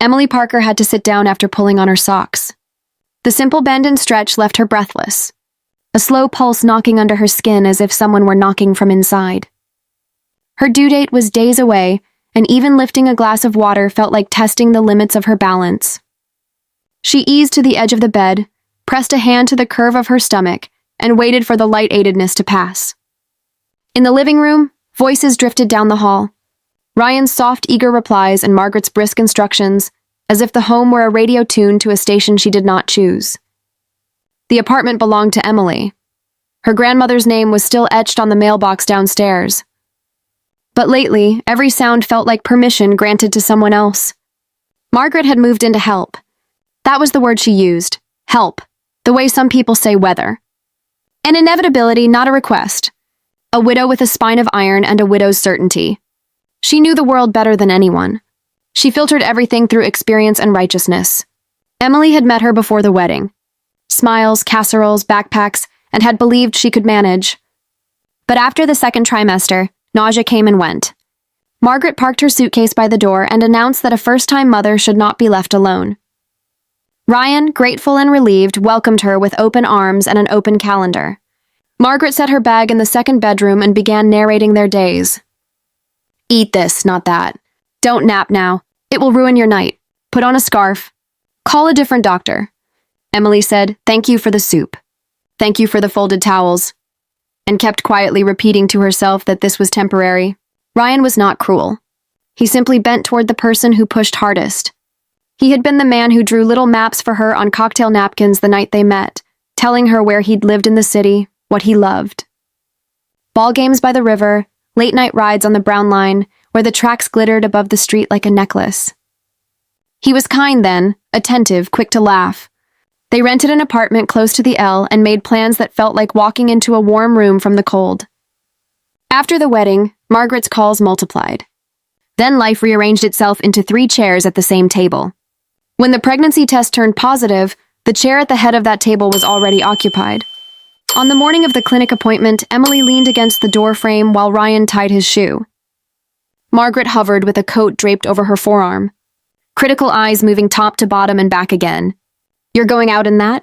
Emily Parker had to sit down after pulling on her socks. The simple bend and stretch left her breathless, a slow pulse knocking under her skin as if someone were knocking from inside. Her due date was days away, and even lifting a glass of water felt like testing the limits of her balance. She eased to the edge of the bed, pressed a hand to the curve of her stomach, and waited for the light-headedness to pass. In the living room, voices drifted down the hall. Ryan's soft, eager replies and Margaret's brisk instructions, as if the home were a radio tuned to a station she did not choose. The apartment belonged to Emily. Her grandmother's name was still etched on the mailbox downstairs. But lately, every sound felt like permission granted to someone else. Margaret had moved in to help. That was the word she used, help, the way some people say weather. An inevitability, not a request. A widow with a spine of iron and a widow's certainty. She knew the world better than anyone. She filtered everything through experience and righteousness. Emily had met her before the wedding. Smiles, casseroles, backpacks, and had believed she could manage. But after the second trimester, nausea came and went. Margaret parked her suitcase by the door and announced that a first-time mother should not be left alone. Ryan, grateful and relieved, welcomed her with open arms and an open calendar. Margaret set her bag in the second bedroom and began narrating their days. Eat this, not that. Don't nap now. It will ruin your night. Put on a scarf. Call a different doctor. Emily said, "Thank you for the soup. Thank you for the folded towels," and kept quietly repeating to herself that this was temporary. Ryan was not cruel. He simply bent toward the person who pushed hardest. He had been the man who drew little maps for her on cocktail napkins the night they met, telling her where he'd lived in the city, what he loved. Ball games by the river, late-night rides on the Brown Line, where the tracks glittered above the street like a necklace. He was kind then, attentive, quick to laugh. They rented an apartment close to the L and made plans that felt like walking into a warm room from the cold. After the wedding, Margaret's calls multiplied. Then life rearranged itself into 3 chairs at the same table. When the pregnancy test turned positive, the chair at the head of that table was already occupied. On the morning of the clinic appointment, Emily leaned against the door frame while Ryan tied his shoe. Margaret hovered with a coat draped over her forearm, critical eyes moving top to bottom and back again. "You're going out in that?"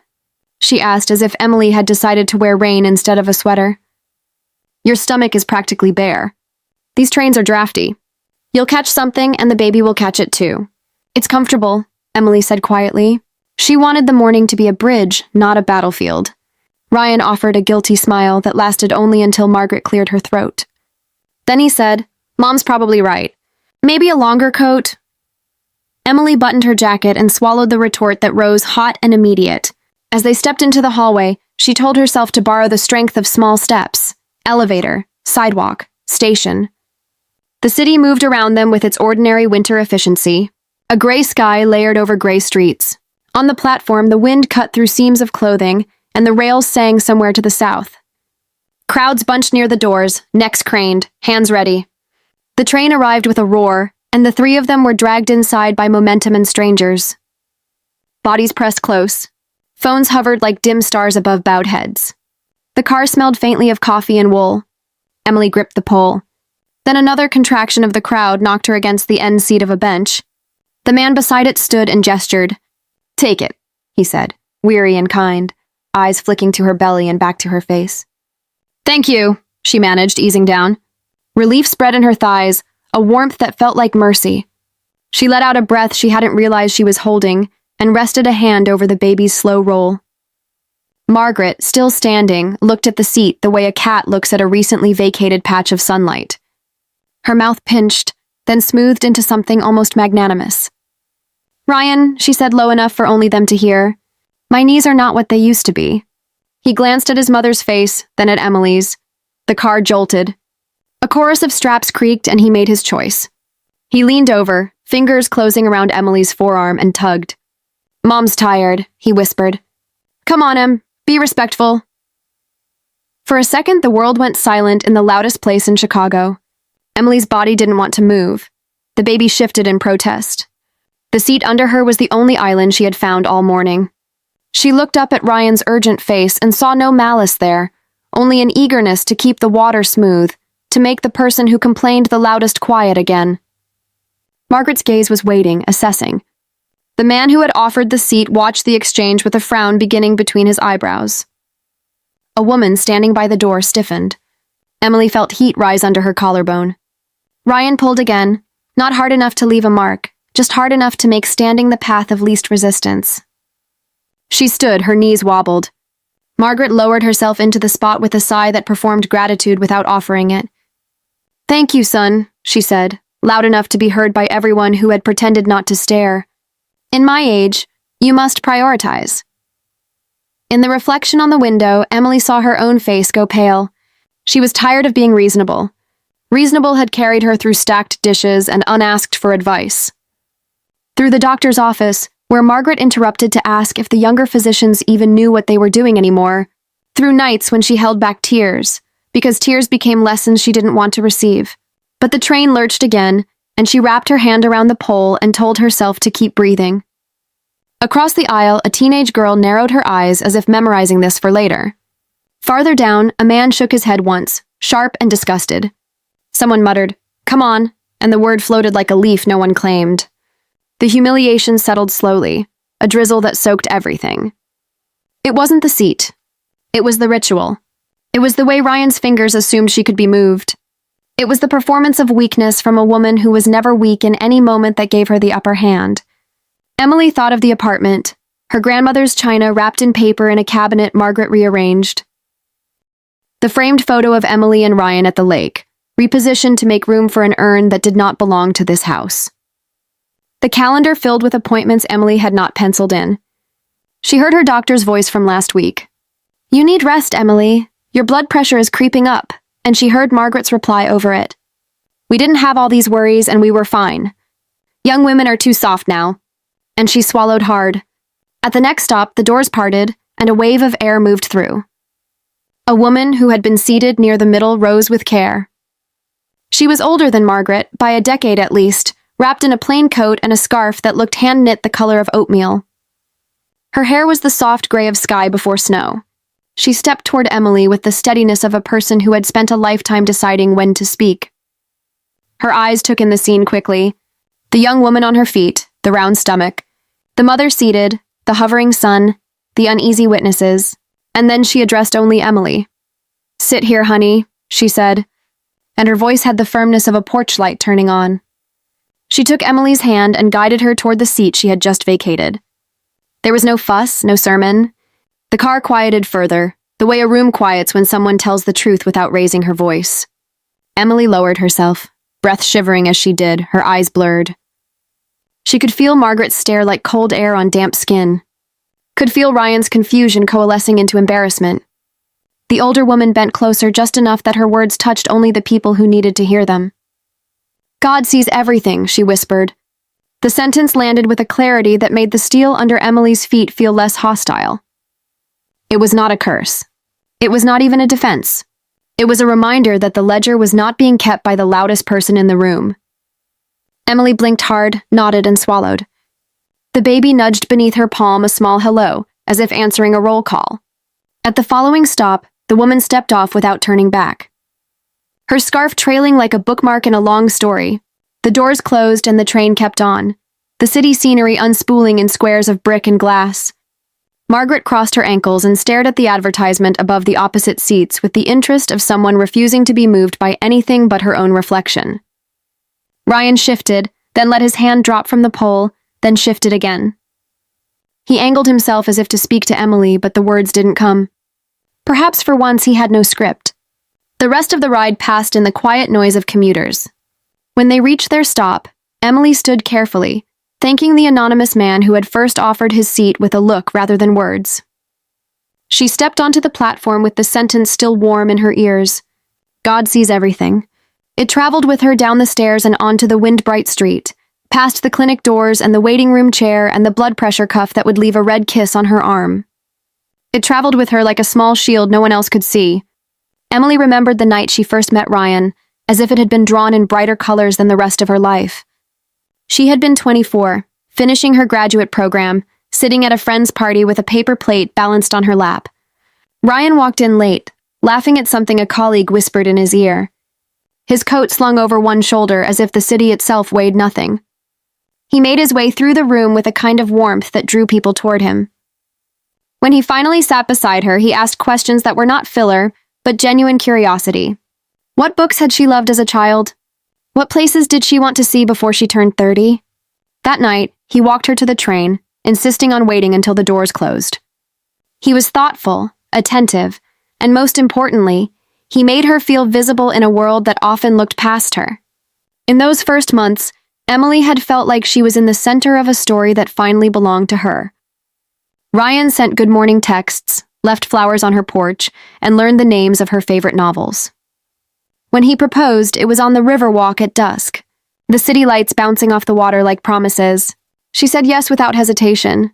she asked, as if Emily had decided to wear rain instead of a sweater. "Your stomach is practically bare. These trains are drafty. You'll catch something and the baby will catch it too. It's comfortable," Emily said quietly. She wanted the morning to be a bridge, not a battlefield. Ryan offered a guilty smile that lasted only until Margaret cleared her throat. Then he said, "Mom's probably right. Maybe a longer coat." Emily buttoned her jacket and swallowed the retort that rose hot and immediate. As they stepped into the hallway, she told herself to borrow the strength of small steps. Elevator, sidewalk, station. The city moved around them with its ordinary winter efficiency. A gray sky layered over gray streets. On the platform, the wind cut through seams of clothing, and the rails sang somewhere to the south. Crowds bunched near the doors, necks craned, hands ready. The train arrived with a roar, and the 3 of them were dragged inside by momentum and strangers. Bodies pressed close. Phones hovered like dim stars above bowed heads. The car smelled faintly of coffee and wool. Emily gripped the pole. Then another contraction of the crowd knocked her against the end seat of a bench. The man beside it stood and gestured. "Take it," he said, weary and kind, eyes flicking to her belly and back to her face. "Thank you," she managed, easing down. Relief spread in her thighs, a warmth that felt like mercy. She let out a breath she hadn't realized she was holding and rested a hand over the baby's slow roll. Margaret, still standing, looked at the seat the way a cat looks at a recently vacated patch of sunlight. Her mouth pinched, then smoothed into something almost magnanimous. "Ryan," she said low enough for only them to hear, "my knees are not what they used to be." He glanced at his mother's face, then at Emily's. The car jolted. A chorus of straps creaked and he made his choice. He leaned over, fingers closing around Emily's forearm, and tugged. "Mom's tired," he whispered. "Come on, Em, be respectful." For a second, the world went silent in the loudest place in Chicago. Emily's body didn't want to move. The baby shifted in protest. The seat under her was the only island she had found all morning. She looked up at Ryan's urgent face and saw no malice there, only an eagerness to keep the water smooth, to make the person who complained the loudest quiet again. Margaret's gaze was waiting, assessing. The man who had offered the seat watched the exchange with a frown beginning between his eyebrows. A woman standing by the door stiffened. Emily felt heat rise under her collarbone. Ryan pulled again, not hard enough to leave a mark, just hard enough to make standing the path of least resistance. She stood, her knees wobbled. Margaret lowered herself into the spot with a sigh that performed gratitude without offering it. "Thank you, son," she said, loud enough to be heard by everyone who had pretended not to stare. "In my age, you must prioritize." In the reflection on the window, Emily saw her own face go pale. She was tired of being reasonable. Reasonable had carried her through stacked dishes and unasked for advice. Through the doctor's office, where Margaret interrupted to ask if the younger physicians even knew what they were doing anymore, through nights when she held back tears, because tears became lessons she didn't want to receive. But the train lurched again, and she wrapped her hand around the pole and told herself to keep breathing. Across the aisle, a teenage girl narrowed her eyes as if memorizing this for later. Farther down, a man shook his head once, sharp and disgusted. Someone muttered, "Come on," and the word floated like a leaf no one claimed. The humiliation settled slowly, a drizzle that soaked everything. It wasn't the seat. It was the ritual. It was the way Ryan's fingers assumed she could be moved. It was the performance of weakness from a woman who was never weak in any moment that gave her the upper hand. Emily thought of the apartment, her grandmother's china wrapped in paper in a cabinet Margaret rearranged. The framed photo of Emily and Ryan at the lake, repositioned to make room for an urn that did not belong to this house. The calendar filled with appointments Emily had not penciled in. She heard her doctor's voice from last week. "You need rest, Emily. Your blood pressure is creeping up," and she heard Margaret's reply over it. "We didn't have all these worries and we were fine. Young women are too soft now." And she swallowed hard. At the next stop, the doors parted and a wave of air moved through. A woman who had been seated near the middle rose with care. She was older than Margaret, by a decade at least, wrapped in a plain coat and a scarf that looked hand-knit the color of oatmeal. Her hair was the soft gray of sky before snow. She stepped toward Emily with the steadiness of a person who had spent a lifetime deciding when to speak. Her eyes took in the scene quickly. The young woman on her feet, the round stomach, the mother seated, the hovering son, the uneasy witnesses, and then she addressed only Emily. "Sit here, honey," she said, and her voice had the firmness of a porch light turning on. She took Emily's hand and guided her toward the seat she had just vacated. There was no fuss, no sermon. The car quieted further, the way a room quiets when someone tells the truth without raising her voice. Emily lowered herself, breath shivering as she did, her eyes blurred. She could feel Margaret's stare like cold air on damp skin. Could feel Ryan's confusion coalescing into embarrassment. The older woman bent closer just enough that her words touched only the people who needed to hear them. "God sees everything," she whispered. The sentence landed with a clarity that made the steel under Emily's feet feel less hostile. It was not a curse. It was not even a defense. It was a reminder that the ledger was not being kept by the loudest person in the room. Emily blinked hard, nodded, and swallowed. The baby nudged beneath her palm a small hello, as if answering a roll call. At the following stop, the woman stepped off without turning back. Her scarf trailing like a bookmark in a long story. The doors closed and the train kept on, the city scenery unspooling in squares of brick and glass. Margaret crossed her ankles and stared at the advertisement above the opposite seats with the interest of someone refusing to be moved by anything but her own reflection. Ryan shifted, then let his hand drop from the pole, then shifted again. He angled himself as if to speak to Emily, but the words didn't come. Perhaps for once he had no script. The rest of the ride passed in the quiet noise of commuters. When they reached their stop, Emily stood carefully, thanking the anonymous man who had first offered his seat with a look rather than words. She stepped onto the platform with the sentence still warm in her ears. God sees everything. It traveled with her down the stairs and onto the wind-bright street, past the clinic doors and the waiting room chair and the blood pressure cuff that would leave a red kiss on her arm. It traveled with her like a small shield no one else could see. Emily remembered the night she first met Ryan, as if it had been drawn in brighter colors than the rest of her life. She had been 24, finishing her graduate program, sitting at a friend's party with a paper plate balanced on her lap. Ryan walked in late, laughing at something a colleague whispered in his ear. His coat slung over one shoulder as if the city itself weighed nothing. He made his way through the room with a kind of warmth that drew people toward him. When he finally sat beside her, he asked questions that were not filler, but genuine curiosity. What books had she loved as a child? What places did she want to see before she turned 30? That night, he walked her to the train, insisting on waiting until the doors closed. He was thoughtful, attentive, and most importantly, he made her feel visible in a world that often looked past her. In those first months, Emily had felt like she was in the center of a story that finally belonged to her. Ryan sent good morning texts, left flowers on her porch, and learned the names of her favorite novels. When he proposed, it was on the river walk at dusk, the city lights bouncing off the water like promises. She said yes without hesitation.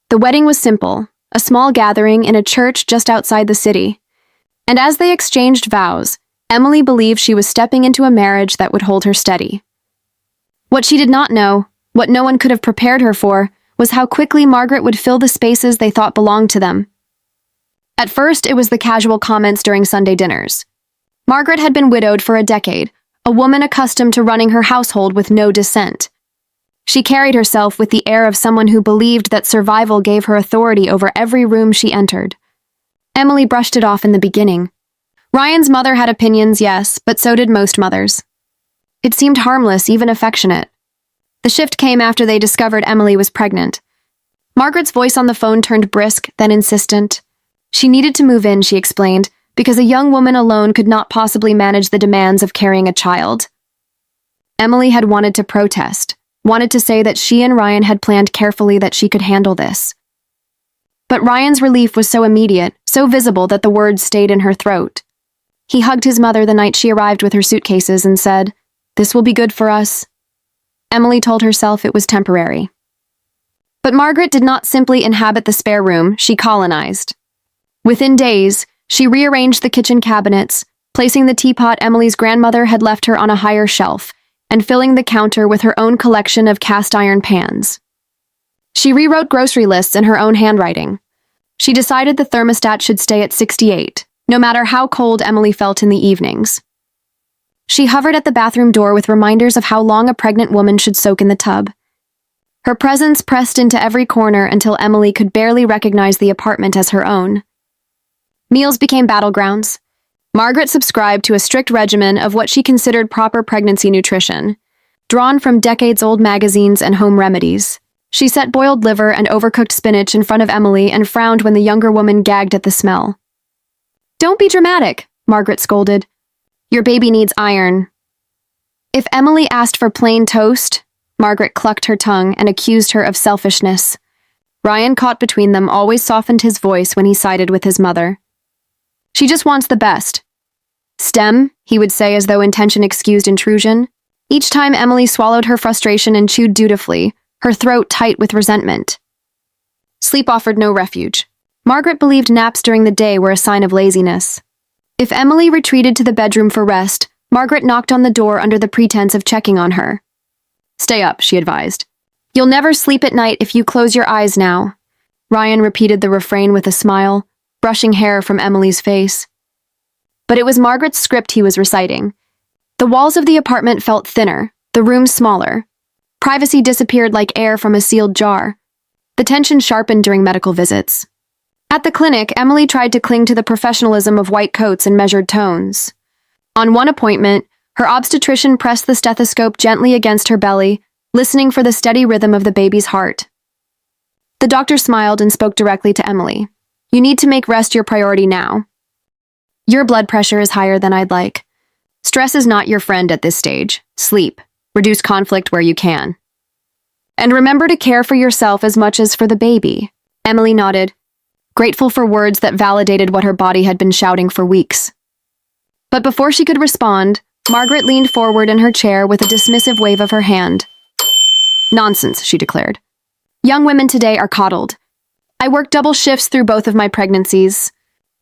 The wedding was simple, a small gathering in a church just outside the city. And as they exchanged vows, Emily believed she was stepping into a marriage that would hold her steady. What she did not know, what no one could have prepared her for, was how quickly Margaret would fill the spaces they thought belonged to them. At first, it was the casual comments during Sunday dinners. Margaret had been widowed for a decade, a woman accustomed to running her household with no dissent. She carried herself with the air of someone who believed that survival gave her authority over every room she entered. Emily brushed it off in the beginning. Ryan's mother had opinions, yes, but so did most mothers. It seemed harmless, even affectionate. The shift came after they discovered Emily was pregnant. Margaret's voice on the phone turned brisk, then insistent. She needed to move in, she explained, because a young woman alone could not possibly manage the demands of carrying a child. Emily had wanted to protest, wanted to say that she and Ryan had planned carefully that she could handle this. But Ryan's relief was so immediate, so visible that the words stayed in her throat. He hugged his mother the night she arrived with her suitcases and said, "This will be good for us." Emily told herself it was temporary. But Margaret did not simply inhabit the spare room, she colonized. Within days, she rearranged the kitchen cabinets, placing the teapot Emily's grandmother had left her on a higher shelf, and filling the counter with her own collection of cast-iron pans. She rewrote grocery lists in her own handwriting. She decided the thermostat should stay at 68, no matter how cold Emily felt in the evenings. She hovered at the bathroom door with reminders of how long a pregnant woman should soak in the tub. Her presence pressed into every corner until Emily could barely recognize the apartment as her own. Meals became battlegrounds. Margaret subscribed to a strict regimen of what she considered proper pregnancy nutrition, drawn from decades-old magazines and home remedies. She set boiled liver and overcooked spinach in front of Emily and frowned when the younger woman gagged at the smell. "Don't be dramatic," Margaret scolded. "Your baby needs iron." If Emily asked for plain toast, Margaret clucked her tongue and accused her of selfishness. Ryan, caught between them, always softened his voice when he sided with his mother. "She just wants the best." "Stem," he would say as though intention excused intrusion. Each time Emily swallowed her frustration and chewed dutifully, her throat tight with resentment. Sleep offered no refuge. Margaret believed naps during the day were a sign of laziness. If Emily retreated to the bedroom for rest, Margaret knocked on the door under the pretense of checking on her. "Stay up," she advised. "You'll never sleep at night if you close your eyes now." Ryan repeated the refrain with a smile, brushing hair from Emily's face. But it was Margaret's script he was reciting. The walls of the apartment felt thinner, the rooms smaller. Privacy disappeared like air from a sealed jar. The tension sharpened during medical visits. At the clinic, Emily tried to cling to the professionalism of white coats and measured tones. On one appointment, her obstetrician pressed the stethoscope gently against her belly, listening for the steady rhythm of the baby's heart. The doctor smiled and spoke directly to Emily. "You need to make rest your priority now. Your blood pressure is higher than I'd like. Stress is not your friend at this stage. Sleep. Reduce conflict where you can. And remember to care for yourself as much as for the baby." Emily nodded, grateful for words that validated what her body had been shouting for weeks. But before she could respond, Margaret leaned forward in her chair with a dismissive wave of her hand. "Nonsense," she declared. "Young women today are coddled. I worked double shifts through both of my pregnancies.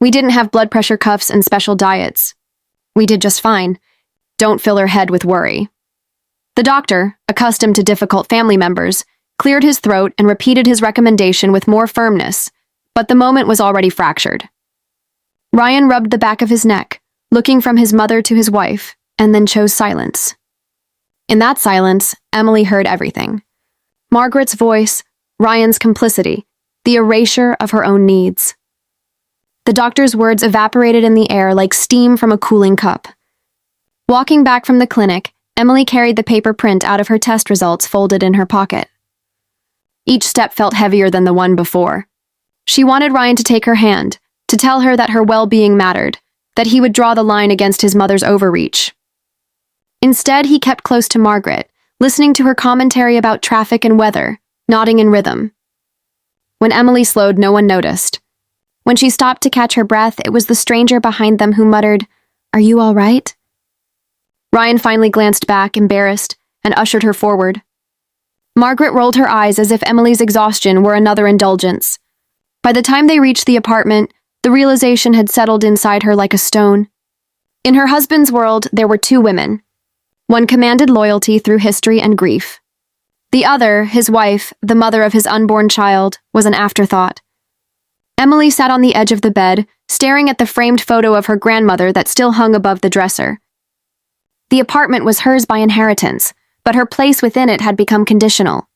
We didn't have blood pressure cuffs and special diets. We did just fine. Don't fill her head with worry." The doctor, accustomed to difficult family members, cleared his throat and repeated his recommendation with more firmness, but the moment was already fractured. Ryan rubbed the back of his neck, looking from his mother to his wife, and then chose silence. In that silence, Emily heard everything. Margaret's voice, Ryan's complicity, the erasure of her own needs. The doctor's words evaporated in the air like steam from a cooling cup. Walking back from the clinic, Emily carried the paper print out of her test results folded in her pocket. Each step felt heavier than the one before. She wanted Ryan to take her hand, to tell her that her well-being mattered, that he would draw the line against his mother's overreach. Instead, he kept close to Margaret, listening to her commentary about traffic and weather, nodding in rhythm. When Emily slowed, no one noticed. When she stopped to catch her breath, it was the stranger behind them who muttered, "Are you all right?" Ryan finally glanced back, embarrassed, and ushered her forward. Margaret rolled her eyes as if Emily's exhaustion were another indulgence. By the time they reached the apartment, the realization had settled inside her like a stone. In her husband's world, there were two women. One commanded loyalty through history and grief. The other, his wife, the mother of his unborn child, was an afterthought. Emily sat on the edge of the bed, staring at the framed photo of her grandmother that still hung above the dresser. The apartment was hers by inheritance, but her place within it had become conditional.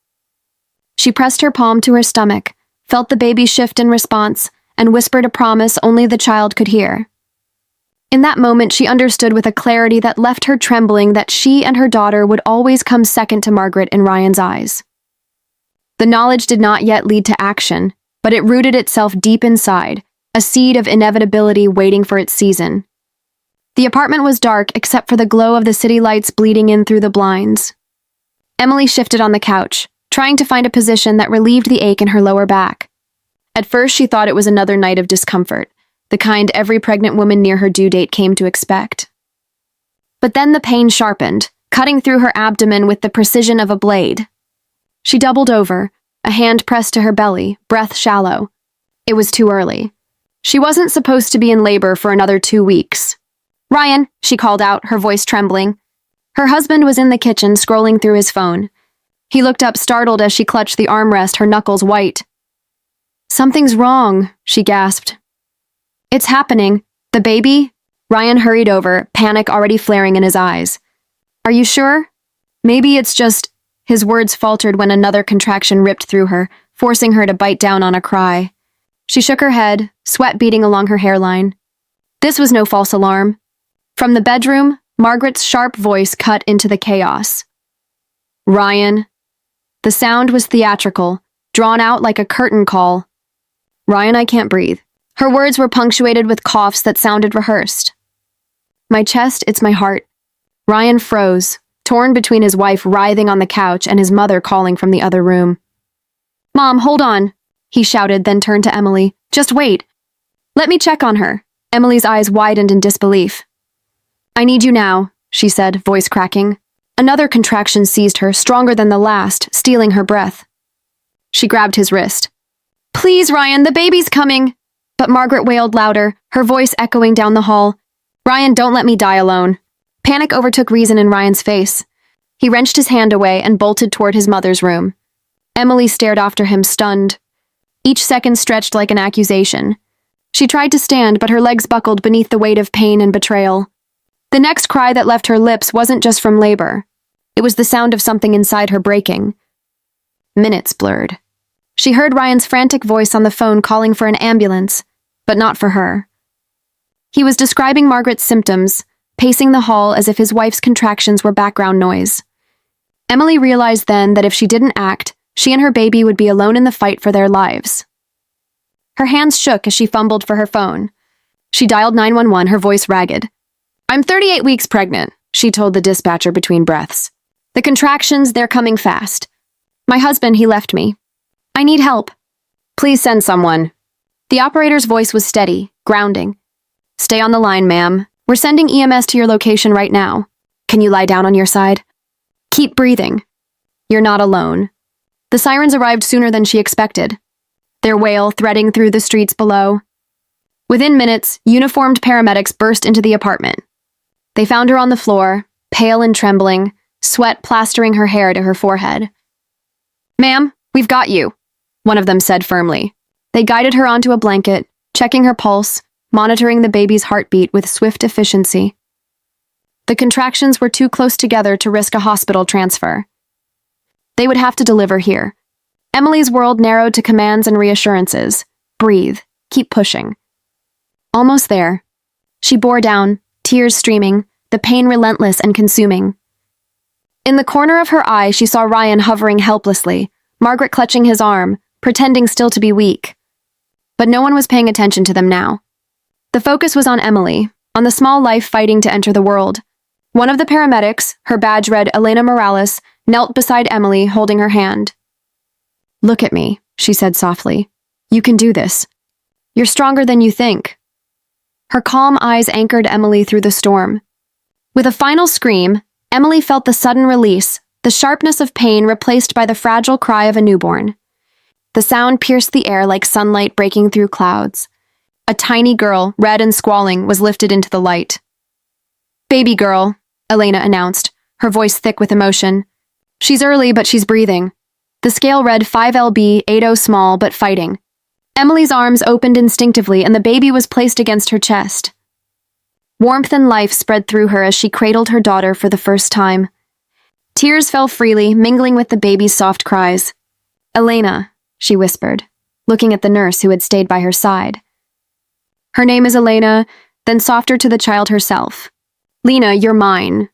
She pressed her palm to her stomach, felt the baby shift in response, and whispered a promise only the child could hear. In that moment, she understood with a clarity that left her trembling that she and her daughter would always come second to Margaret in Ryan's eyes. The knowledge did not yet lead to action, but it rooted itself deep inside, a seed of inevitability waiting for its season. The apartment was dark except for the glow of the city lights bleeding in through the blinds. Emily shifted on the couch, trying to find a position that relieved the ache in her lower back. At first, she thought it was another night of discomfort, the kind every pregnant woman near her due date came to expect. But then the pain sharpened, cutting through her abdomen with the precision of a blade. She doubled over, a hand pressed to her belly, breath shallow. It was too early. She wasn't supposed to be in labor for another 2 weeks. "Ryan," she called out, her voice trembling. Her husband was in the kitchen, scrolling through his phone. He looked up, startled as she clutched the armrest, her knuckles white. "Something's wrong," she gasped. "It's happening. The baby?" Ryan hurried over, panic already flaring in his eyes. "Are you sure? Maybe it's just—" His words faltered when another contraction ripped through her, forcing her to bite down on a cry. She shook her head, sweat beading along her hairline. This was no false alarm. From the bedroom, Margaret's sharp voice cut into the chaos. "Ryan." The sound was theatrical, drawn out like a curtain call. "Ryan, I can't breathe." Her words were punctuated with coughs that sounded rehearsed. "My chest, it's my heart." Ryan froze, torn between his wife writhing on the couch and his mother calling from the other room. "Mom, hold on," he shouted, then turned to Emily. "Just wait. Let me check on her." Emily's eyes widened in disbelief. "I need you now," she said, voice cracking. Another contraction seized her, stronger than the last, stealing her breath. She grabbed his wrist. "Please, Ryan, the baby's coming!" But Margaret wailed louder, her voice echoing down the hall. "Ryan, don't let me die alone." Panic overtook reason in Ryan's face. He wrenched his hand away and bolted toward his mother's room. Emily stared after him, stunned. Each second stretched like an accusation. She tried to stand, but her legs buckled beneath the weight of pain and betrayal. The next cry that left her lips wasn't just from labor. It was the sound of something inside her breaking. Minutes blurred. She heard Ryan's frantic voice on the phone calling for an ambulance, but not for her. He was describing Margaret's symptoms, pacing the hall as if his wife's contractions were background noise. Emily realized then that if she didn't act, she and her baby would be alone in the fight for their lives. Her hands shook as she fumbled for her phone. She dialed 911, her voice ragged. "I'm 38 weeks pregnant," she told the dispatcher between breaths. "The contractions, they're coming fast. My husband, he left me. I need help. Please send someone." The operator's voice was steady, grounding. "Stay on the line, ma'am. We're sending EMS to your location right now. Can you lie down on your side? Keep breathing. You're not alone." The sirens arrived sooner than she expected, their wail threading through the streets below. Within minutes, uniformed paramedics burst into the apartment. They found her on the floor, pale and trembling, sweat plastering her hair to her forehead. "Ma'am, we've got you," one of them said firmly. They guided her onto a blanket, checking her pulse, monitoring the baby's heartbeat with swift efficiency. The contractions were too close together to risk a hospital transfer. They would have to deliver here. Emily's world narrowed to commands and reassurances. Breathe. Keep pushing. Almost there. She bore down, tears streaming, the pain relentless and consuming. In the corner of her eye, she saw Ryan hovering helplessly, Margaret clutching his arm, pretending still to be weak. But no one was paying attention to them now. The focus was on Emily, on the small life fighting to enter the world. One of the paramedics, her badge read Elena Morales, knelt beside Emily, holding her hand. "Look at me," she said softly. "You can do this. You're stronger than you think." Her calm eyes anchored Emily through the storm. With a final scream, Emily felt the sudden release, the sharpness of pain replaced by the fragile cry of a newborn. The sound pierced the air like sunlight breaking through clouds. A tiny girl, red and squalling, was lifted into the light. "Baby girl," Elena announced, her voice thick with emotion. "She's early, but she's breathing." The scale read 5 lb, 8-0 small, but fighting. Emily's arms opened instinctively and the baby was placed against her chest. Warmth and life spread through her as she cradled her daughter for the first time. Tears fell freely, mingling with the baby's soft cries. "Elena," she whispered, looking at the nurse who had stayed by her side. "Her name is Elena," then softer to the child herself. "Lena, you're mine."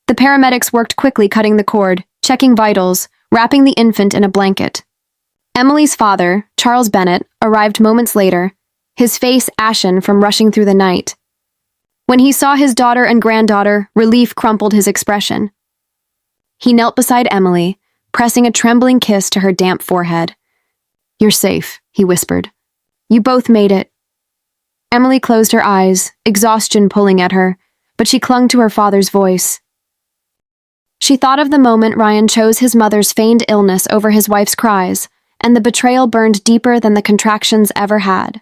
The paramedics worked quickly, cutting the cord, checking vitals, wrapping the infant in a blanket. Emily's father, Charles Bennett, arrived moments later, his face ashen from rushing through the night. When he saw his daughter and granddaughter, relief crumpled his expression. He knelt beside Emily, pressing a trembling kiss to her damp forehead. "You're safe," he whispered. "You both made it." Emily closed her eyes, exhaustion pulling at her, but she clung to her father's voice. She thought of the moment Ryan chose his mother's feigned illness over his wife's cries, and the betrayal burned deeper than the contractions ever had.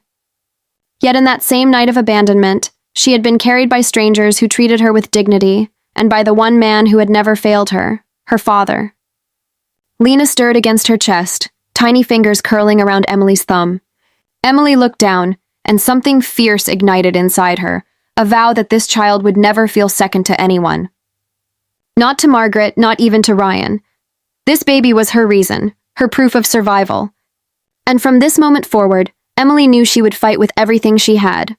Yet in that same night of abandonment, she had been carried by strangers who treated her with dignity, and by the one man who had never failed her, her father. Lena stirred against her chest, tiny fingers curling around Emily's thumb. Emily looked down, and something fierce ignited inside her, a vow that this child would never feel second to anyone. Not to Margaret, not even to Ryan. This baby was her reason, her proof of survival. And from this moment forward, Emily knew she would fight with everything she had.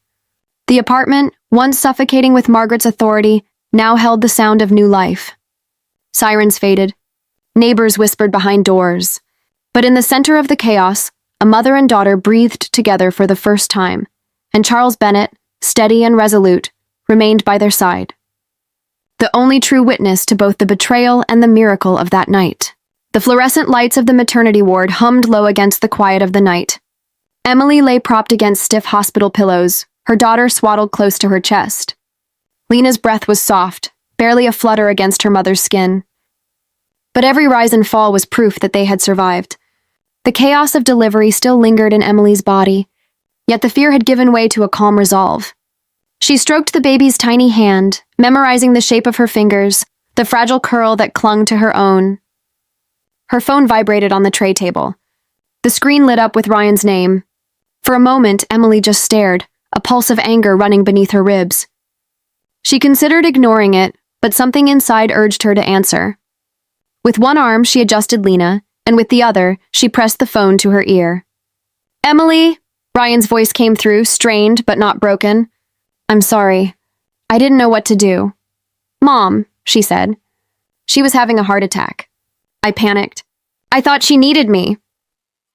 The apartment, once suffocating with Margaret's authority, now held the sound of new life. Sirens faded. Neighbors whispered behind doors. But in the center of the chaos, a mother and daughter breathed together for the first time, and Charles Bennett, steady and resolute, remained by their side. The only true witness to both the betrayal and the miracle of that night. The fluorescent lights of the maternity ward hummed low against the quiet of the night. Emily lay propped against stiff hospital pillows, her daughter swaddled close to her chest. Lena's breath was soft, barely a flutter against her mother's skin. But every rise and fall was proof that they had survived. The chaos of delivery still lingered in Emily's body, yet the fear had given way to a calm resolve. She stroked the baby's tiny hand, memorizing the shape of her fingers, the fragile curl that clung to her own. Her phone vibrated on the tray table. The screen lit up with Ryan's name. For a moment, Emily just stared, a pulse of anger running beneath her ribs. She considered ignoring it, but something inside urged her to answer. With one arm, she adjusted Lena, and with the other, she pressed the phone to her ear. "Emily," Ryan's voice came through, strained but not broken. "I'm sorry. I didn't know what to do." "Mom," she said. She was having a heart attack. I panicked. I thought she needed me.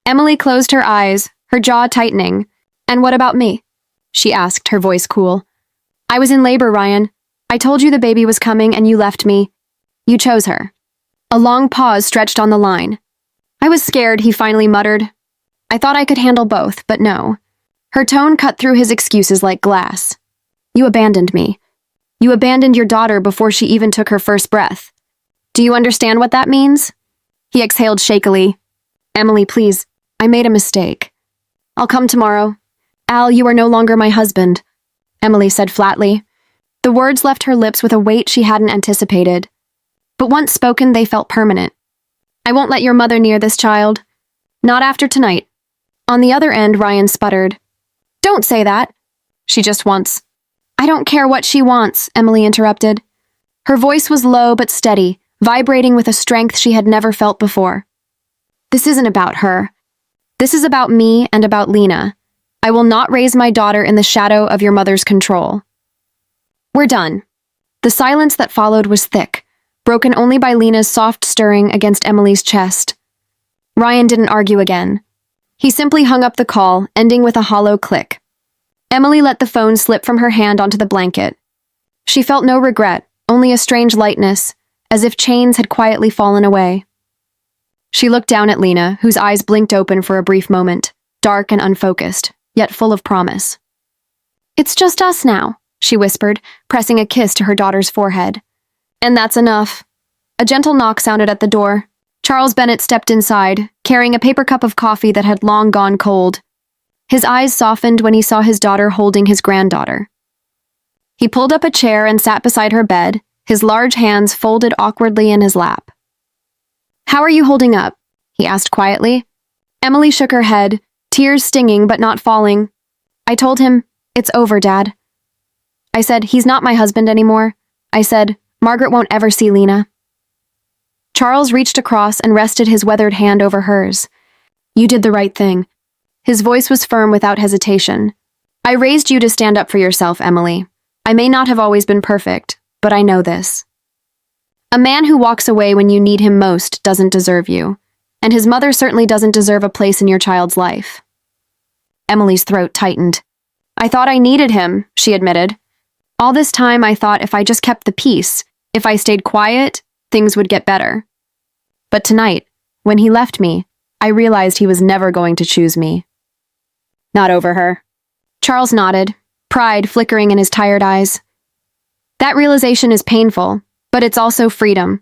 Emily closed her eyes, her jaw tightening. "And what about me?" she asked, her voice cool. "I was in labor, Ryan. I told you the baby was coming and you left me. You chose her." A long pause stretched on the line. "I was scared," he finally muttered. "I thought I could handle both, but no." Her tone cut through his excuses like glass. "You abandoned me. You abandoned your daughter before she even took her first breath. Do you understand what that means?" He exhaled shakily. "Emily, please, I made a mistake. I'll come tomorrow. Al, you are no longer my husband," Emily said flatly. The words left her lips with a weight she hadn't anticipated. But once spoken, they felt permanent. "I won't let your mother near this child. Not after tonight." On the other end, Ryan sputtered. "Don't say that. She just wants—" "I don't care what she wants," Emily interrupted. Her voice was low but steady, vibrating with a strength she had never felt before. This isn't about her. This is about me and about Lena. I will not raise my daughter in the shadow of your mother's control. We're done. The silence that followed was thick, broken only by Lena's soft stirring against Emily's chest. Ryan didn't argue again. He simply hung up the call, ending with a hollow click. Emily let the phone slip from her hand onto the blanket. She felt no regret, only a strange lightness, as if chains had quietly fallen away. She looked down at Lena, whose eyes blinked open for a brief moment, dark and unfocused, yet full of promise. "It's just us now," she whispered, pressing a kiss to her daughter's forehead. "And that's enough." A gentle knock sounded at the door. Charles Bennett stepped inside, carrying a paper cup of coffee that had long gone cold. His eyes softened when he saw his daughter holding his granddaughter. He pulled up a chair and sat beside her bed, his large hands folded awkwardly in his lap. "How are you holding up?" he asked quietly. Emily shook her head, tears stinging but not falling. "I told him, it's over, Dad. I said, he's not my husband anymore. I said, Margaret won't ever see Lena." Charles reached across and rested his weathered hand over hers. "You did the right thing." His voice was firm without hesitation. "I raised you to stand up for yourself, Emily. I may not have always been perfect, but I know this. A man who walks away when you need him most doesn't deserve you, and his mother certainly doesn't deserve a place in your child's life." Emily's throat tightened. "I thought I needed him," she admitted. "All this time I thought if I just kept the peace, if I stayed quiet, things would get better. But tonight, when he left me, I realized he was never going to choose me." "Not over her." Charles nodded, pride flickering in his tired eyes. "That realization is painful, but it's also freedom.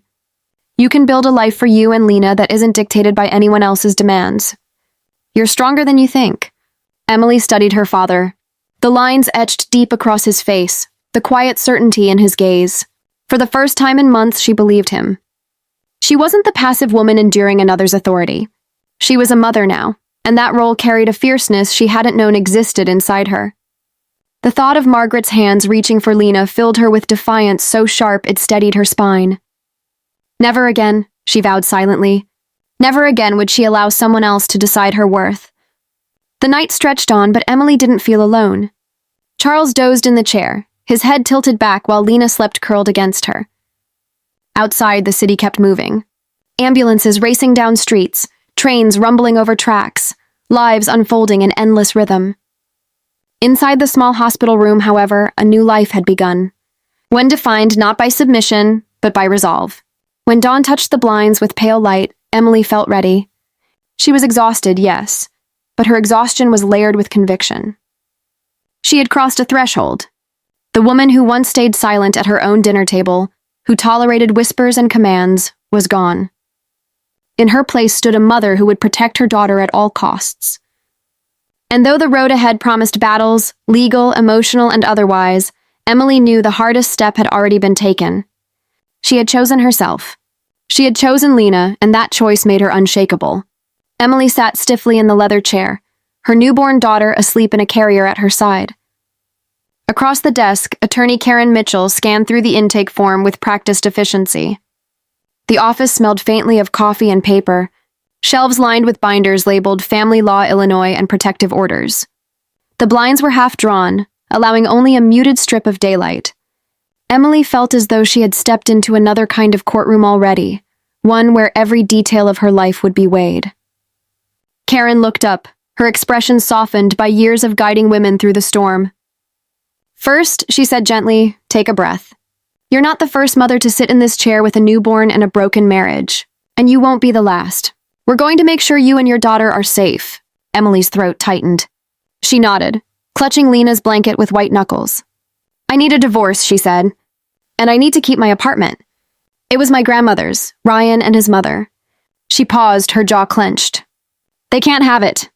You can build a life for you and Lena that isn't dictated by anyone else's demands. You're stronger than you think." Emily studied her father. The lines etched deep across his face, the quiet certainty in his gaze. For the first time in months, she believed him. She wasn't the passive woman enduring another's authority. She was a mother now, and that role carried a fierceness she hadn't known existed inside her. The thought of Margaret's hands reaching for Lena filled her with defiance so sharp it steadied her spine. Never again, she vowed silently. Never again would she allow someone else to decide her worth. The night stretched on, but Emily didn't feel alone. Charles dozed in the chair, his head tilted back while Lena slept curled against her. Outside, the city kept moving. Ambulances racing down streets, trains rumbling over tracks, lives unfolding in endless rhythm. Inside the small hospital room, however, a new life had begun. One defined not by submission, but by resolve. When dawn touched the blinds with pale light, Emily felt ready. She was exhausted, yes, but her exhaustion was layered with conviction. She had crossed a threshold. The woman who once stayed silent at her own dinner table, who tolerated whispers and commands, was gone. In her place stood a mother who would protect her daughter at all costs. And though the road ahead promised battles, legal, emotional, and otherwise, Emily knew the hardest step had already been taken. She had chosen herself. She had chosen Lena, and that choice made her unshakable. Emily sat stiffly in the leather chair, her newborn daughter asleep in a carrier at her side. Across the desk, attorney Karen Mitchell scanned through the intake form with practiced efficiency. The office smelled faintly of coffee and paper, shelves lined with binders labeled Family Law Illinois and Protective Orders. The blinds were half drawn, allowing only a muted strip of daylight. Emily felt as though she had stepped into another kind of courtroom already, one where every detail of her life would be weighed. Karen looked up, her expression softened by years of guiding women through the storm. "First," she said gently, "take a breath. You're not the first mother to sit in this chair with a newborn and a broken marriage, and you won't be the last. We're going to make sure you and your daughter are safe." Emily's throat tightened. She nodded, clutching Lena's blanket with white knuckles. "I need a divorce," she said, "and I need to keep my apartment. It was my grandmother's, Ryan and his mother." She paused, her jaw clenched. "They can't have it."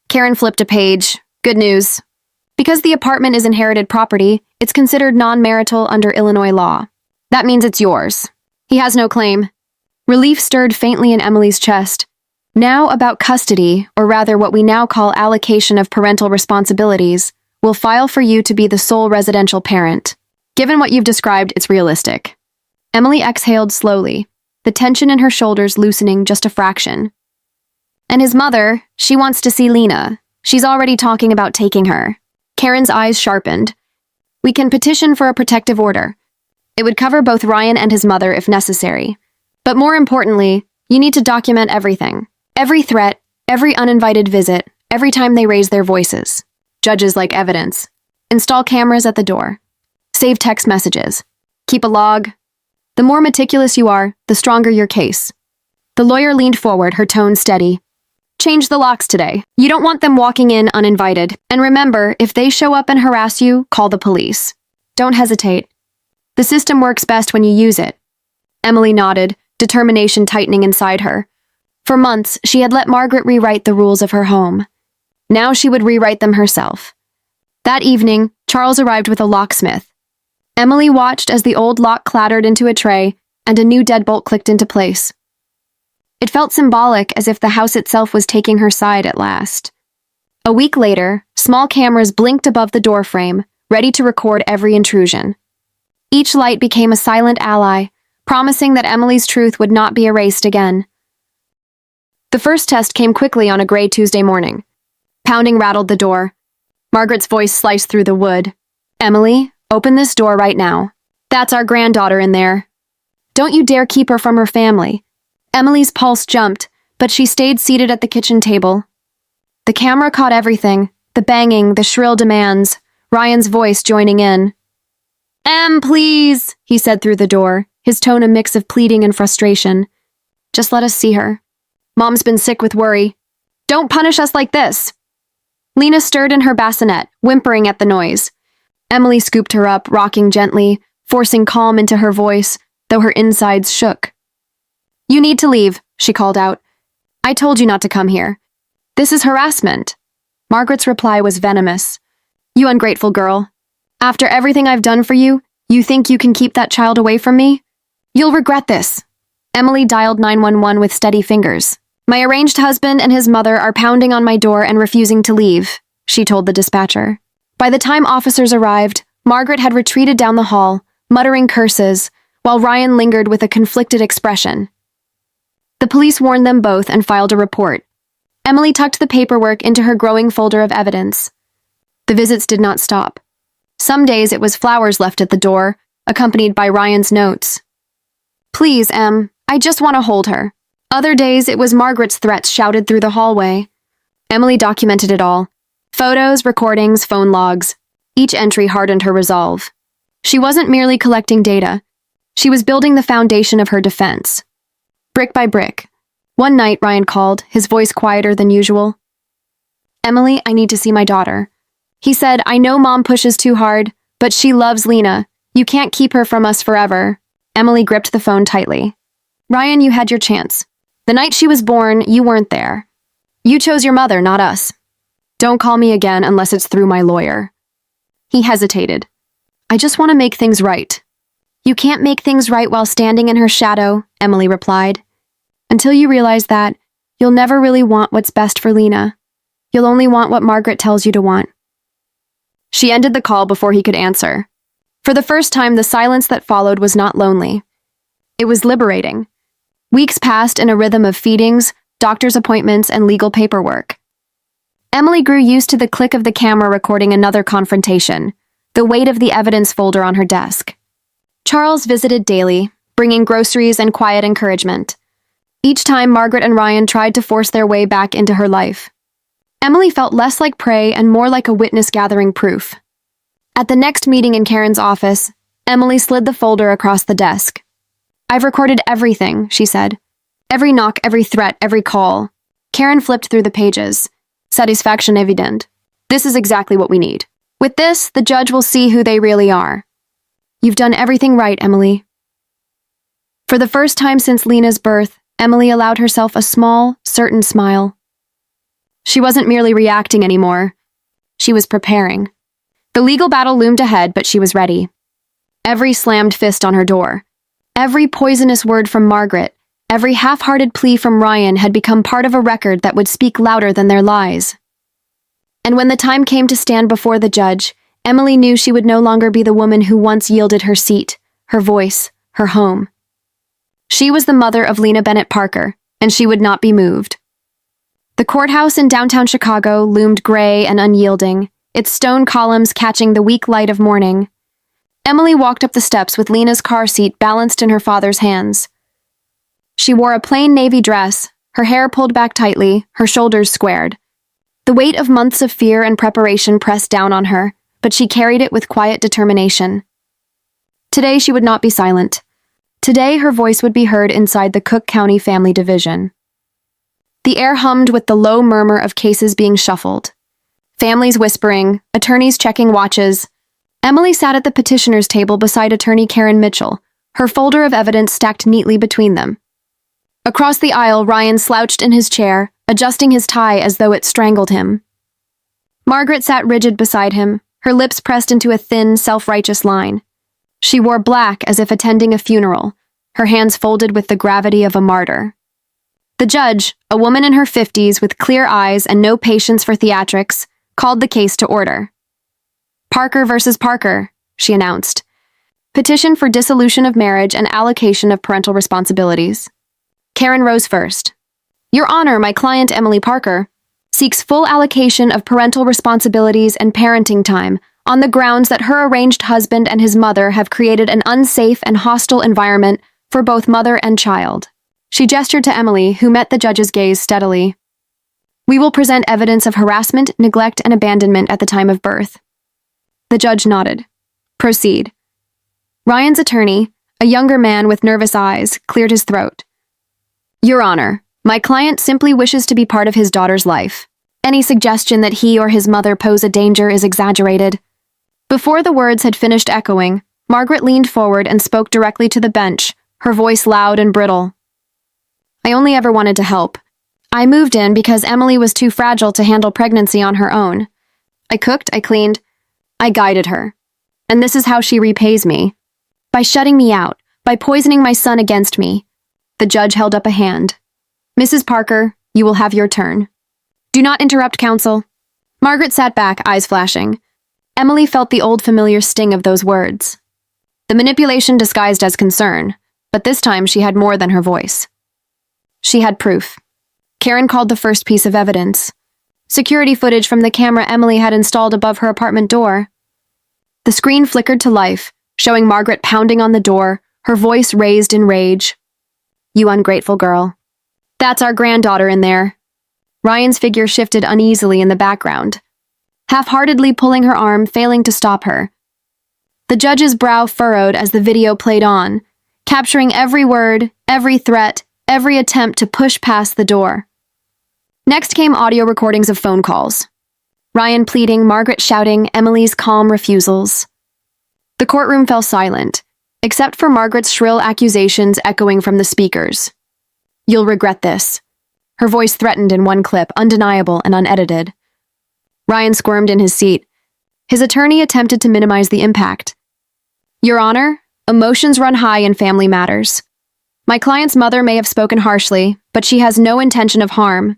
Karen flipped a page. "Good news. Because the apartment is inherited property, it's considered non-marital under Illinois law. That means it's yours. He has no claim." Relief stirred faintly in Emily's chest. Now about custody, or rather what we now call allocation of parental responsibilities, will file for you to be the sole residential parent. Given what you've described, it's realistic. Emily exhaled slowly. the tension in her shoulders loosening just a fraction. And his mother, she wants to see Lena. She's already talking about taking her. Karen's eyes sharpened. We can petition for a protective order. It would cover both Ryan and his mother if necessary. But more importantly, you need to document everything. Every threat, every uninvited visit, every time they raise their voices. Judges like evidence. Install cameras at the door. Save text messages. Keep a log. The more meticulous you are, the stronger your case. The lawyer leaned forward, her tone steady. Change the locks today. You don't want them walking in uninvited. And remember, if they show up and harass you, call the police. Don't hesitate. The system works best when you use it. Emily nodded, determination tightening inside her. For months, she had let Margaret rewrite the rules of her home. Now she would rewrite them herself. That evening, Charles arrived with a locksmith. Emily watched as the old lock clattered into a tray and a new deadbolt clicked into place. It felt symbolic, as if the house itself was taking her side at last. A week later, small cameras blinked above the doorframe, ready to record every intrusion. Each light became a silent ally, promising that Emily's truth would not be erased again. The first test came quickly on a gray Tuesday morning. Pounding rattled the door. Margaret's voice sliced through the wood. Emily, open this door right now. That's our granddaughter in there. Don't you dare keep her from her family. Emily's pulse jumped, but she stayed seated at the kitchen table. The camera caught everything, the banging, the shrill demands, Ryan's voice joining in. Please, he said through the door, his tone a mix of pleading and frustration. Just let us see her. Mom's been sick with worry. Don't punish us like this. Lena stirred in her bassinet, whimpering at the noise. Emily scooped her up, rocking gently, forcing calm into her voice, though her insides shook. You need to leave, she called out. I told you not to come here. This is harassment. Margaret's reply was venomous. You ungrateful girl. After everything I've done for you, you think you can keep that child away from me? You'll regret this. Emily dialed 911 with steady fingers. My arranged husband and his mother are pounding on my door and refusing to leave, she told the dispatcher. By the time officers arrived, Margaret had retreated down the hall, muttering curses, while Ryan lingered with a conflicted expression. The police warned them both and filed a report. Emily tucked the paperwork into her growing folder of evidence. The visits did not stop. Some days it was flowers left at the door, accompanied by Ryan's notes. Please, Em, I just want to hold her. Other days it was Margaret's threats shouted through the hallway. Emily documented it all. Photos, recordings, phone logs. Each entry hardened her resolve. She wasn't merely collecting data. She was building the foundation of her defense. Brick by brick. One night, Ryan called, his voice quieter than usual. Emily, I need to see my daughter. He said, I know Mom pushes too hard, but she loves Lena. You can't keep her from us forever. Emily gripped the phone tightly. Ryan, you had your chance. The night she was born, you weren't there. You chose your mother, not us. Don't call me again unless it's through my lawyer. He hesitated. I just want to make things right. You can't make things right while standing in her shadow, Emily replied. Until you realize that, you'll never really want what's best for Lena. You'll only want what Margaret tells you to want. She ended the call before he could answer. For the first time, the silence that followed was not lonely. It was liberating. Weeks passed in a rhythm of feedings, doctor's appointments, and legal paperwork. Emily grew used to the click of the camera recording another confrontation, the weight of the evidence folder on her desk. Charles visited daily, bringing groceries and quiet encouragement. Each time Margaret and Ryan tried to force their way back into her life. Emily felt less like prey and more like a witness gathering proof. At the next meeting in Karen's office, Emily slid the folder across the desk. I've recorded everything, she said. Every knock, every threat, every call. Karen flipped through the pages. Satisfaction evident. This is exactly what we need. With this, the judge will see who they really are. You've done everything right, Emily. For the first time since Lena's birth, Emily allowed herself a small, certain smile. She wasn't merely reacting anymore. She was preparing. The legal battle loomed ahead, but she was ready. Every slammed fist on her door, every poisonous word from Margaret, every half-hearted plea from Ryan had become part of a record that would speak louder than their lies. And when the time came to stand before the judge, Emily knew she would no longer be the woman who once yielded her seat, her voice, her home. She was the mother of Lena Bennett Parker, and she would not be moved. The courthouse in downtown Chicago loomed gray and unyielding, its stone columns catching the weak light of morning. Emily walked up the steps with Lena's car seat balanced in her father's hands. She wore a plain navy dress, her hair pulled back tightly, her shoulders squared. The weight of months of fear and preparation pressed down on her, but she carried it with quiet determination. Today she would not be silent. Today her voice would be heard inside the Cook County Family Division. The air hummed with the low murmur of cases being shuffled. Families whispering, attorneys checking watches. Emily sat at the petitioner's table beside attorney Karen Mitchell, her folder of evidence stacked neatly between them. Across the aisle, Ryan slouched in his chair, adjusting his tie as though it strangled him. Margaret sat rigid beside him, her lips pressed into a thin, self-righteous line. She wore black as if attending a funeral, her hands folded with the gravity of a martyr. The judge, a woman in her 50s with clear eyes and no patience for theatrics, called the case to order. Parker versus Parker, she announced. Petition for dissolution of marriage and allocation of parental responsibilities. Karen rose first. Your Honor, my client Emily Parker seeks full allocation of parental responsibilities and parenting time on the grounds that her arranged husband and his mother have created an unsafe and hostile environment for both mother and child. She gestured to Emily, who met the judge's gaze steadily. We will present evidence of harassment, neglect, and abandonment at the time of birth. The judge nodded. Proceed. Ryan's attorney, a younger man with nervous eyes, cleared his throat. Your Honor, my client simply wishes to be part of his daughter's life. Any suggestion that he or his mother pose a danger is exaggerated. Before the words had finished echoing, Margaret leaned forward and spoke directly to the bench, her voice loud and brittle. I only ever wanted to help. I moved in because Emily was too fragile to handle pregnancy on her own. I cooked, I cleaned, I guided her. And this is how she repays me. By shutting me out, by poisoning my son against me. The judge held up a hand. Mrs. Parker, you will have your turn. Do not interrupt, counsel. Margaret sat back, eyes flashing. Emily felt the old familiar sting of those words. The manipulation disguised as concern, but this time she had more than her voice. She had proof. Karen called the first piece of evidence. Security footage from the camera Emily had installed above her apartment door. The screen flickered to life, showing Margaret pounding on the door, her voice raised in rage. You ungrateful girl. That's our granddaughter in there. Ryan's figure shifted uneasily in the background, half-heartedly pulling her arm, failing to stop her. The judge's brow furrowed as the video played on, capturing every word, every threat, every attempt to push past the door. Next came audio recordings of phone calls. Ryan pleading, Margaret shouting, Emily's calm refusals. The courtroom fell silent, except for Margaret's shrill accusations echoing from the speakers. You'll regret this. Her voice threatened in one clip, undeniable and unedited. Ryan squirmed in his seat. His attorney attempted to minimize the impact. Your Honor, emotions run high in family matters. My client's mother may have spoken harshly, but she has no intention of harm.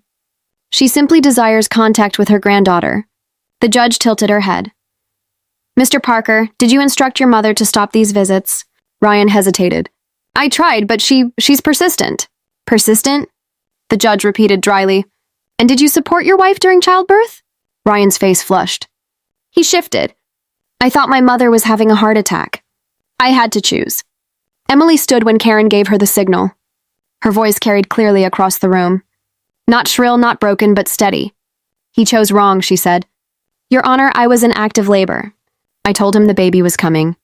She simply desires contact with her granddaughter. The judge tilted her head. Mr. Parker, did you instruct your mother to stop these visits? Ryan hesitated. I tried, but she's persistent. Persistent? The judge repeated dryly. And did you support your wife during childbirth? Ryan's face flushed. He shifted. I thought my mother was having a heart attack. I had to choose. Emily stood when Karen gave her the signal. Her voice carried clearly across the room. Not shrill, not broken, but steady. He chose wrong, she said. Your Honor, I was in active labor. I told him the baby was coming.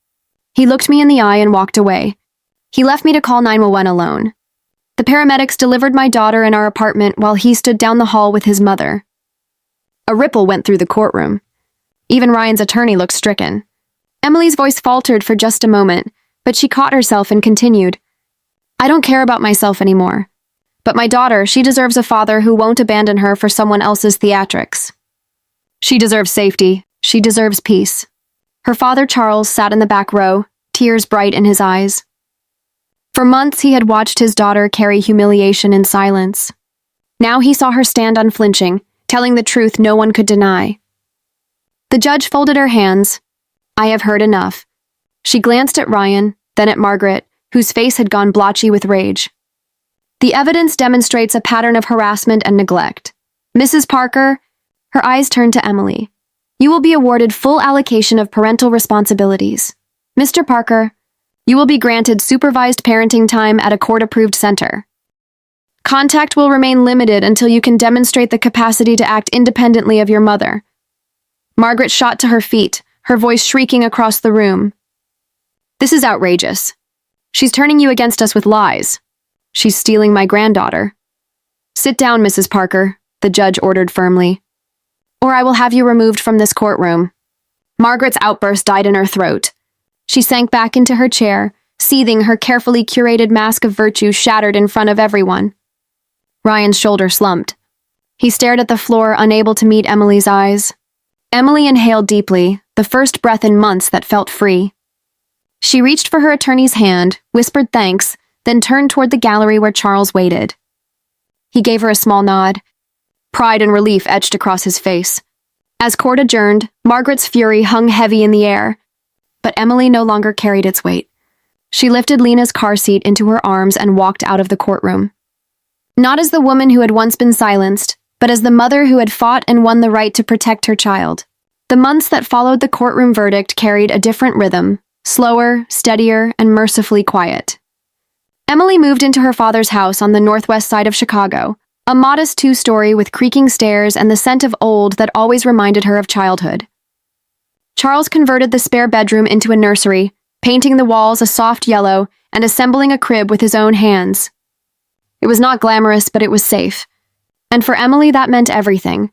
He looked me in the eye and walked away. He left me to call 911 alone. The paramedics delivered my daughter in our apartment while he stood down the hall with his mother. A ripple went through the courtroom. Even Ryan's attorney looked stricken. Emily's voice faltered for just a moment, but she caught herself and continued. I don't care about myself anymore. But my daughter, she deserves a father who won't abandon her for someone else's theatrics. She deserves safety. She deserves peace. Her father, Charles, sat in the back row, tears bright in his eyes. For months, he had watched his daughter carry humiliation in silence. Now he saw her stand unflinching, telling the truth no one could deny. The judge folded her hands. I have heard enough. She glanced at Ryan, then at Margaret, whose face had gone blotchy with rage. The evidence demonstrates a pattern of harassment and neglect. Mrs. Parker, her eyes turned to Emily. You will be awarded full allocation of parental responsibilities. Mr. Parker, you will be granted supervised parenting time at a court-approved center. Contact will remain limited until you can demonstrate the capacity to act independently of your mother. Margaret shot to her feet, her voice shrieking across the room. This is outrageous. She's turning you against us with lies. She's stealing my granddaughter. Sit down, Mrs. Parker, the judge ordered firmly, or I will have you removed from this courtroom. Margaret's outburst died in her throat. She sank back into her chair, seething, her carefully curated mask of virtue shattered in front of everyone. Ryan's shoulder slumped. He stared at the floor, unable to meet Emily's eyes. Emily inhaled deeply, the first breath in months that felt free. She reached for her attorney's hand, whispered thanks, then turned toward the gallery where Charles waited. He gave her a small nod. Pride and relief etched across his face. As court adjourned, Margaret's fury hung heavy in the air, but Emily no longer carried its weight. She lifted Lena's car seat into her arms and walked out of the courtroom. Not as the woman who had once been silenced, but as the mother who had fought and won the right to protect her child. The months that followed the courtroom verdict carried a different rhythm, slower, steadier, and mercifully quiet. Emily moved into her father's house on the northwest side of Chicago, a modest two-story with creaking stairs and the scent of old that always reminded her of childhood. Charles converted the spare bedroom into a nursery, painting the walls a soft yellow and assembling a crib with his own hands. It was not glamorous, but it was safe. And for Emily, that meant everything.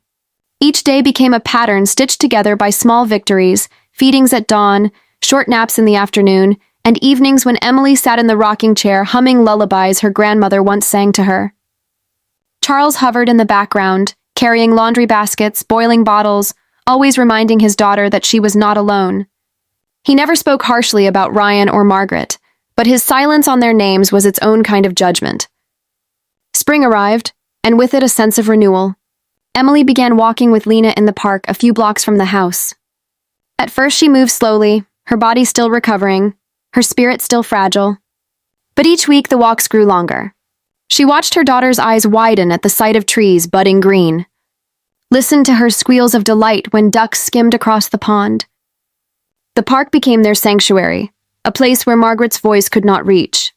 Each day became a pattern stitched together by small victories, feedings at dawn, short naps in the afternoon, and evenings when Emily sat in the rocking chair humming lullabies her grandmother once sang to her. Charles hovered in the background, carrying laundry baskets, boiling bottles, always reminding his daughter that she was not alone. He never spoke harshly about Ryan or Margaret, but his silence on their names was its own kind of judgment. Spring arrived, and with it a sense of renewal. Emily began walking with Lena in the park a few blocks from the house. At first she moved slowly, her body still recovering, her spirit still fragile. But each week the walks grew longer. She watched her daughter's eyes widen at the sight of trees budding green, listened to her squeals of delight when ducks skimmed across the pond. The park became their sanctuary, a place where Margaret's voice could not reach,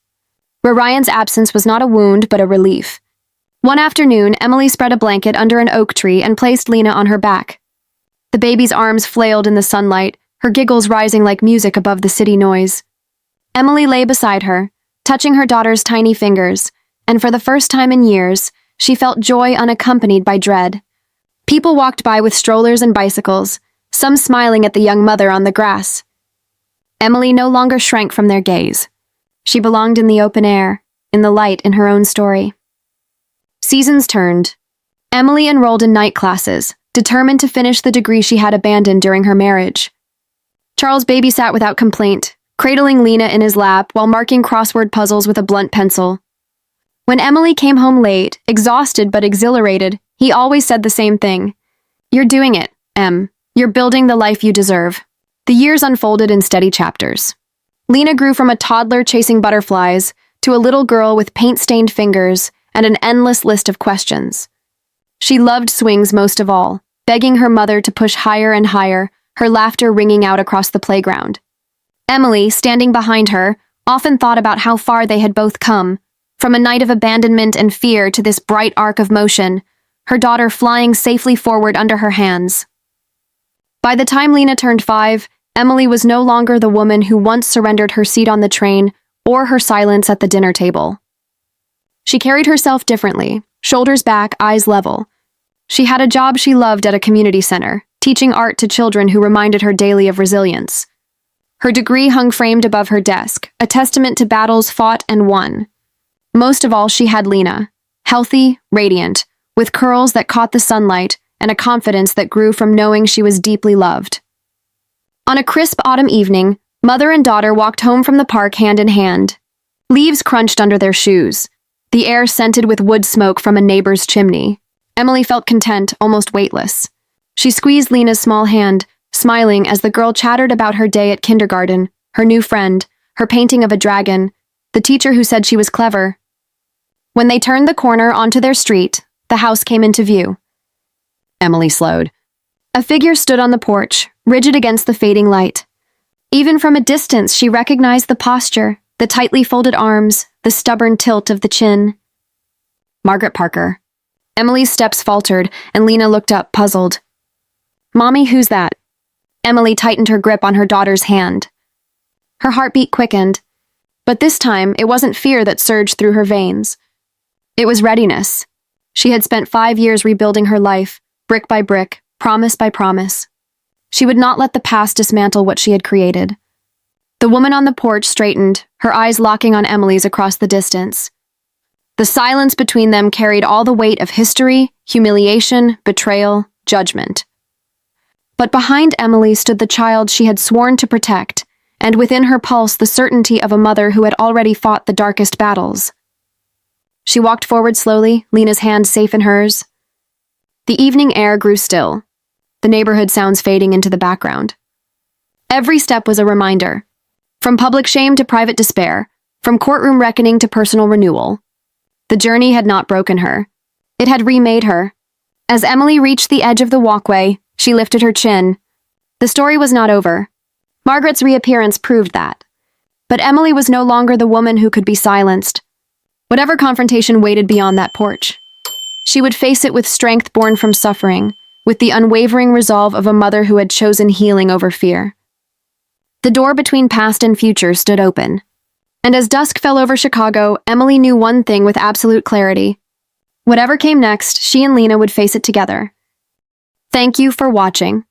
where Ryan's absence was not a wound but a relief. One afternoon, Emily spread a blanket under an oak tree and placed Lena on her back. The baby's arms flailed in the sunlight, her giggles rising like music above the city noise. Emily lay beside her, touching her daughter's tiny fingers, and for the first time in years, she felt joy unaccompanied by dread. People walked by with strollers and bicycles, some smiling at the young mother on the grass. Emily no longer shrank from their gaze. She belonged in the open air, in the light in her own story. Seasons turned. Emily enrolled in night classes, determined to finish the degree she had abandoned during her marriage. Charles babysat without complaint, cradling Lena in his lap while marking crossword puzzles with a blunt pencil. When Emily came home late, exhausted but exhilarated, he always said the same thing. "You're doing it, Em. You're building the life you deserve." The years unfolded in steady chapters. Lena grew from a toddler chasing butterflies to a little girl with paint-stained fingers and an endless list of questions. She loved swings most of all, begging her mother to push higher and higher, her laughter ringing out across the playground. Emily, standing behind her, often thought about how far they had both come, from a night of abandonment and fear to this bright arc of motion, her daughter flying safely forward under her hands. By the time Lena turned 5, Emily was no longer the woman who once surrendered her seat on the train or her silence at the dinner table. She carried herself differently, shoulders back, eyes level. She had a job she loved at a community center, teaching art to children who reminded her daily of resilience. Her degree hung framed above her desk, a testament to battles fought and won. Most of all, she had Lena, healthy, radiant, with curls that caught the sunlight and a confidence that grew from knowing she was deeply loved. On a crisp autumn evening, mother and daughter walked home from the park hand in hand. Leaves crunched under their shoes, the air scented with wood smoke from a neighbor's chimney. Emily felt content, almost weightless. She squeezed Lena's small hand, smiling as the girl chattered about her day at kindergarten, her new friend, her painting of a dragon, the teacher who said she was clever. When they turned the corner onto their street, the house came into view. Emily slowed. A figure stood on the porch, rigid against the fading light. Even from a distance, she recognized the posture, the tightly folded arms, the stubborn tilt of the chin. Margaret Parker. Emily's steps faltered, and Lena looked up, puzzled. "Mommy, who's that?" Emily tightened her grip on her daughter's hand. Her heartbeat quickened, but this time it wasn't fear that surged through her veins. It was readiness. She had spent 5 years rebuilding her life, brick by brick, promise by promise. She would not let the past dismantle what she had created. The woman on the porch straightened, her eyes locking on Emily's across the distance. The silence between them carried all the weight of history, humiliation, betrayal, judgment. But behind Emily stood the child she had sworn to protect, and within her pulse the certainty of a mother who had already fought the darkest battles. She walked forward slowly, Lena's hand safe in hers. The evening air grew still, the neighborhood sounds fading into the background. Every step was a reminder. From public shame to private despair, from courtroom reckoning to personal renewal. The journey had not broken her. It had remade her. As Emily reached the edge of the walkway, she lifted her chin. The story was not over. Margaret's reappearance proved that. But Emily was no longer the woman who could be silenced. Whatever confrontation waited beyond that porch, she would face it with strength born from suffering, with the unwavering resolve of a mother who had chosen healing over fear. The door between past and future stood open. And as dusk fell over Chicago, Emily knew one thing with absolute clarity. Whatever came next, she and Lena would face it together. Thank you for watching.